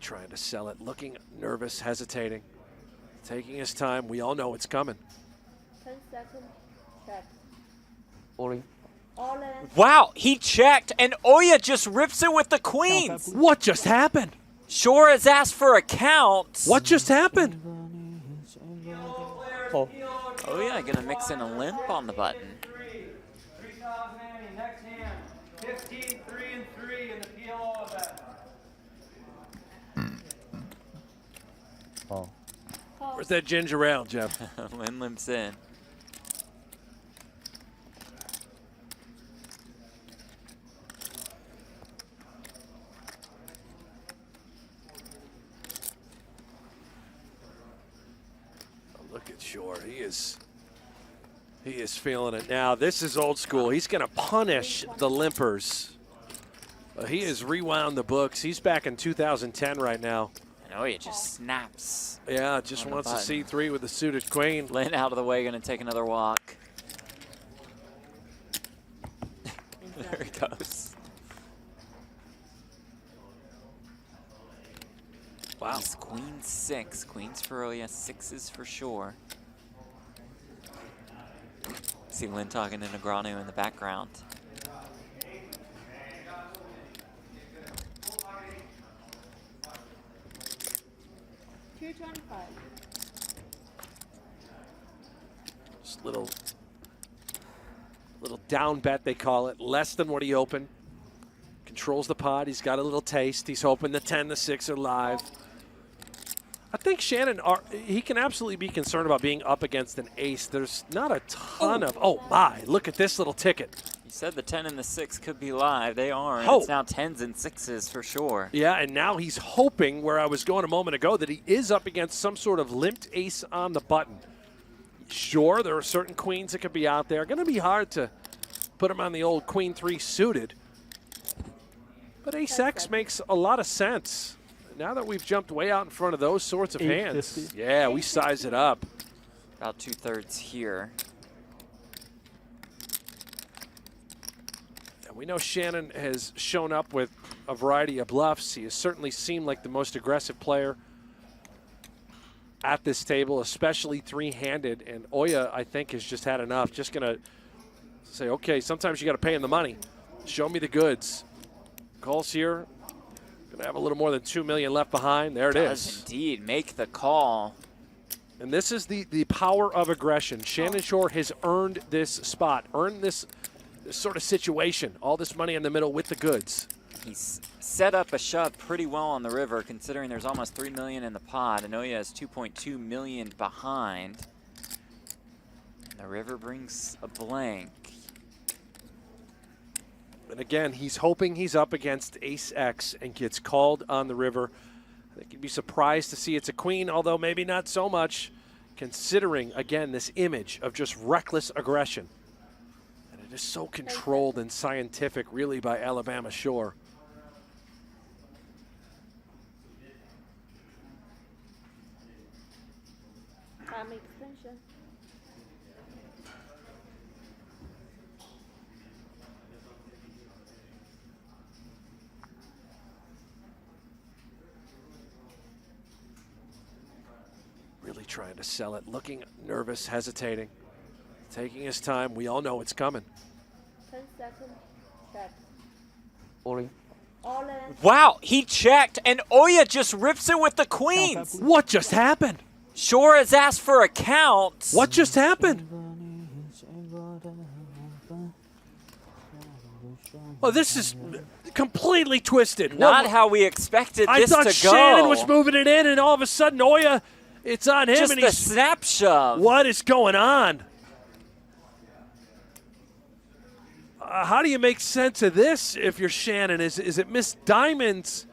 trying to sell it, looking nervous, hesitating, taking his time. We all know it's coming. 10 seconds. Check. All in. All in. Wow, he checked, and Oya just rips it with the queens. What just happened? Shorr has asked for a count. What just happened? Oh. Oya gonna mix in a limp on the button. 3,000 next hand. 15, 3 and 3 in the PLO event. Oh. Where's that ginger ale, Jeff? Lin limps in. Look at Shorr. He is feeling it now. This is old school. He's going to punish the limpers. He has rewound the books. He's back in 2010 right now. And Oya just snaps. Yeah, just wants a C3 with the suited queen. Lin out of the way, gonna take another walk. There he goes. Wow. He's queen 6. Queens for Oya, 6s for Shorr. See Lin talking to Negreanu in the background. Just little down bet, they call it. Less than what he opened. Controls the pot. He's got a little taste. He's hoping the 10, the 6 are live. I think Shannon, he can absolutely be concerned about being up against an ace. There's not a ton of, oh my, look at this little ticket. You said the 10 and the 6 could be live. They are. Oh. It's now 10s and 6s for Shorr. Yeah, and now he's hoping, where I was going a moment ago, that he is up against some sort of limped ace on the button. Sure, there are certain queens that could be out there. Going to be hard to put him on the old queen 3 suited. But ace X makes a lot of sense. Now that we've jumped way out in front of those sorts of hands. Yeah, we size it up. About 2/3 here. And we know Shannon has shown up with a variety of bluffs. He has certainly seemed like the most aggressive player at this table, especially three-handed. And Oya, I think, has just had enough. Just going to say, okay, sometimes you got to pay him the money. Show me the goods. Calls here. Going to have a little more than $2 million left behind. There it is. Indeed, make the call. And this is the power of aggression. Shannon Shorr has earned this spot, earned this sort of situation. All this money in the middle with the goods. He's set up a shove pretty well on the river, considering there's almost $3 million in the pot, and Oya is $2.2 million behind. And the river brings a blank. And again, he's hoping he's up against ace X and gets called on the river. I think you'd be surprised to see it's a queen, although maybe not so much, considering, again, this image of just reckless aggression. And it is so controlled and scientific, really, by Alabama Shorr. Extension. Really trying to sell it, looking nervous, hesitating, taking his time. We all know it's coming. 10 seconds. Check. All in. All in. Wow, he checked, and Oya just rips it with the queens. What just happened? Shorr has asked for a count. What just happened? Oh, this is completely twisted. Not how we expected this to go. I thought Shannon was moving it in, and all of a sudden Oya, it's on him. Just and the he's, snap shove. What is going on? How do you make sense of this if you're Shannon? Is it Miss Diamonds?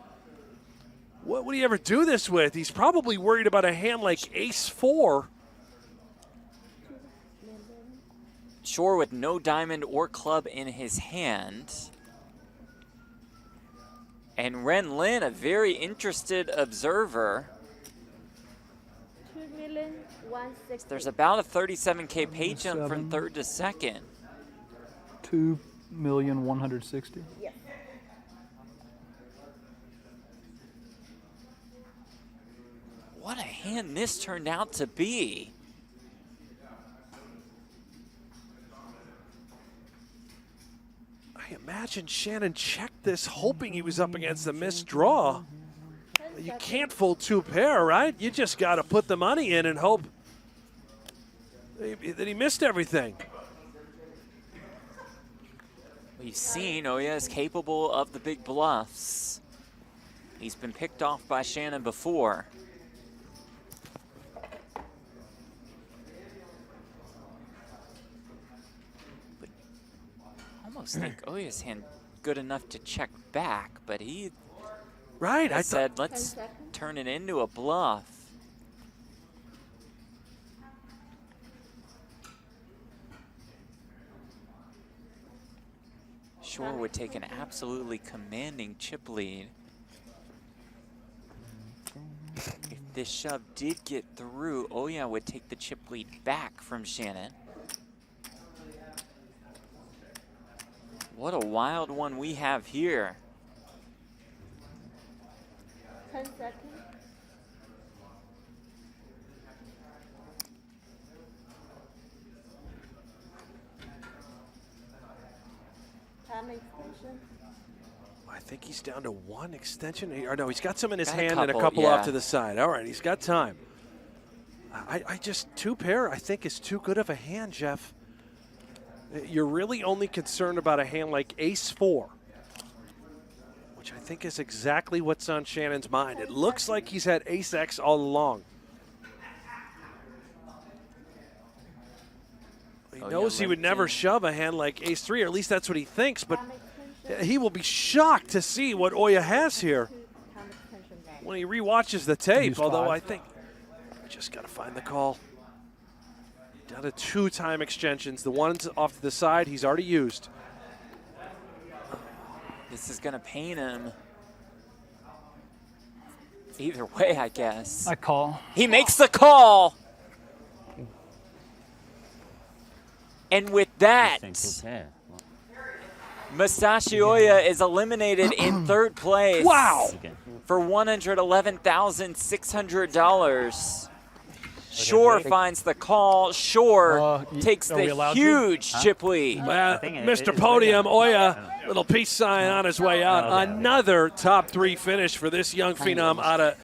What would he ever do this with? He's probably worried about a hand like ace-4. Shorr with no diamond or club in his hand. And Ren Lin, a very interested observer. 2,160,000. There's about a 37K pay jump from third to second. 2,160,000. Yes. What a hand this turned out to be. I imagine Shannon checked this hoping he was up against a missed draw. 10 You seconds. can't fold 2 pair, right? You just got to put the money in and hope that he missed everything. We've seen Oya is capable of the big bluffs. He's been picked off by Shannon before. But I almost think Oya's hand good enough to check back, but he Right. I said, thought, let's 10 seconds. turn it into a bluff. Shorr would take an absolutely commanding chip lead. If this shove did get through, Oya would take the chip lead back from Shannon. What a wild one we have here. 10 seconds. Time extension. I think he's down to 1 extension. Or no, he's got some in his Got a hand and a couple, couple yeah. off to the side. All right, he's got time. I just 2 pair, I think, is too good of a hand, Jeff. You're really only concerned about a hand like ace-4, which I think is exactly what's on Shannon's mind. It looks like he's had ace-X all along. He knows he would never shove a hand like ace-3, or at least that's what he thinks, but Time extension. he will be shocked to see what Oya has here 2 time extension back. when he rewatches the tape, Use although 5. I think we just got to find the call. Down to 2 time extensions. The one's off to the side he's already used. This is gonna pain him. Either way, I guess. I call. He makes the call. And with that, Masashi Oya is eliminated in 3rd place. Wow! For $111,600. Shorr finds the call. Shorr takes are we the allowed to? huge chip lead. Well, think it Mr. is Podium, right Oya, little peace sign on his way out. Okay. Another top 3 finish for this young phenom out of